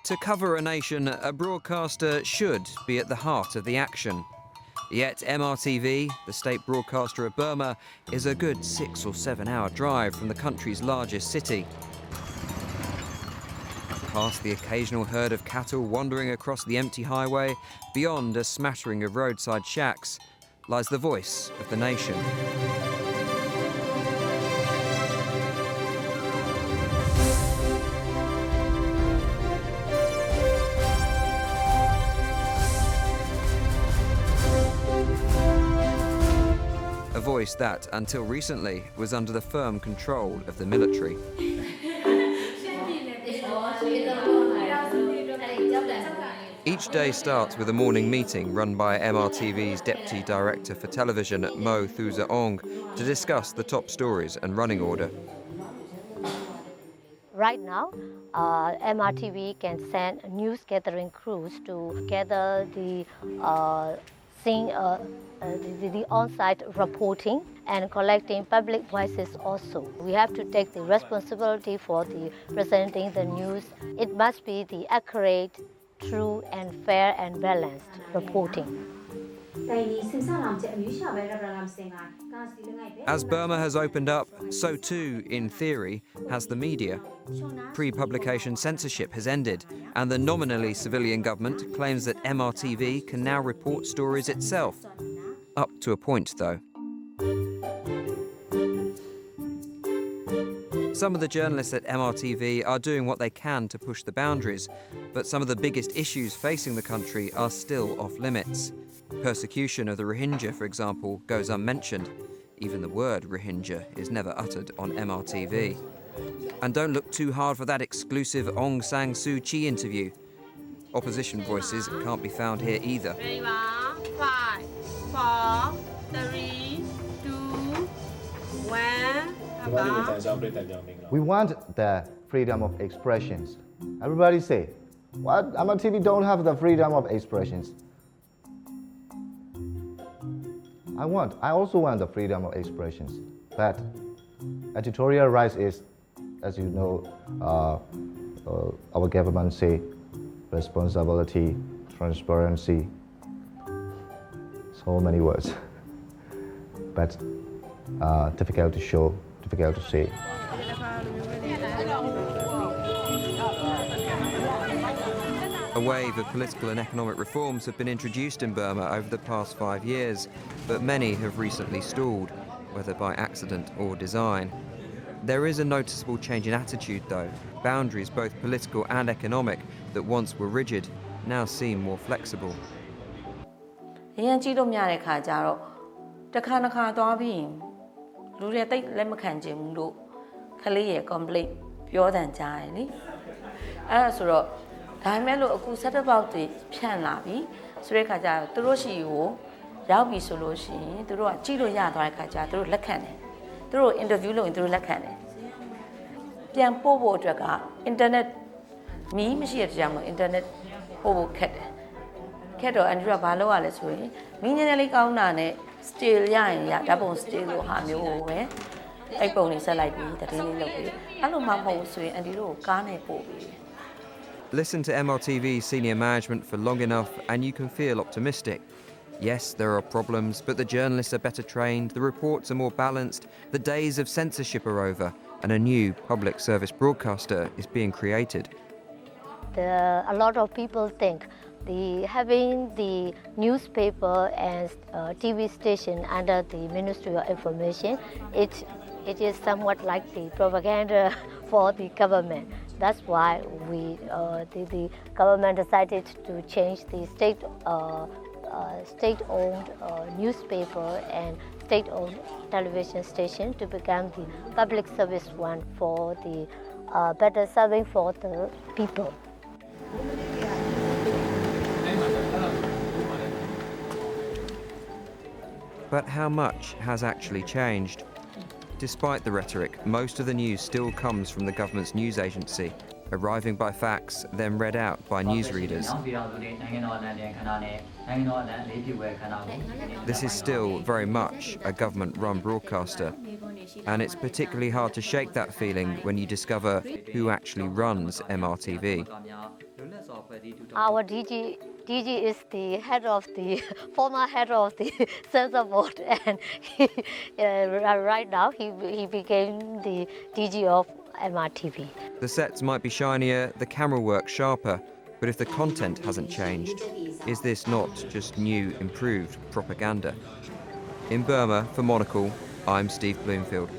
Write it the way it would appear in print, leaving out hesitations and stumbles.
To cover a nation, a broadcaster should be at the heart of the action. Yet MRTV, the state broadcaster of Burma, is a good 6 or 7 hour drive from the country's largest city. Past the occasional herd of cattle wandering across the empty highway, beyond a smattering of roadside shacks, lies the voice of the nation. A voice that, until recently, was under the firm control of the military. Each day starts with a morning meeting run by MRTV's Deputy Director for Television, Mo Thuza-Ong, to discuss the top stories and running order. Right now, MRTV can send news gathering crews to gather the on-site reporting and collecting public voices also. We have to take the responsibility for the presenting the news. It must be the accurate, true and fair and balanced reporting. As Burma has opened up, so too, in theory, has the media. Pre-publication censorship has ended, and the nominally civilian government claims that MRTV can now report stories itself. Up to a point, though. Some of the journalists at MRTV are doing what they can to push the boundaries, but some of the biggest issues facing the country are still off limits. Persecution of the Rohingya, for example, goes unmentioned. Even the word Rohingya is never uttered on MRTV. And don't look too hard for that exclusive Aung San Suu Kyi interview. Opposition voices can't be found here either. 5, 4, 3, 2, 1. We want the freedom of expressions. Everybody say, what? MRTV don't have the freedom of expressions. I also want the freedom of expressions. But editorial rights is, as you know, our government say, responsibility, transparency, so many words. But difficult to show, difficult to say. A wave of political and economic reforms have been introduced in Burma over the past 5 years, but many have recently stalled, whether by accident or design. There is a noticeable change in attitude, though. Boundaries, both political and economic, that once were rigid, now seem more flexible. Listen to MRTV's senior management for long enough and you can feel optimistic. Yes, there are problems, but the journalists are better trained, the reports are more balanced, the days of censorship are over, and a new public service broadcaster is being created. A lot of people think having the newspaper and TV station under the Ministry of Information, it is somewhat like the propaganda for the government. That's why the government decided to change the state-owned newspaper and state-owned television station to become the public service one for the better serving for the people. But how much has actually changed? Despite the rhetoric, most of the news still comes from the government's news agency. arriving by fax, then read out by newsreaders. This is still very much a government-run broadcaster, and it's particularly hard to shake that feeling when you discover who actually runs MRTV. Our DG is the head of the former head of the censor board, and right now he became the DG of MRTV. The sets might be shinier, the camera work sharper, but if the content hasn't changed, is this not just new, improved propaganda? In Burma, for Monocle, I'm Steve Bloomfield.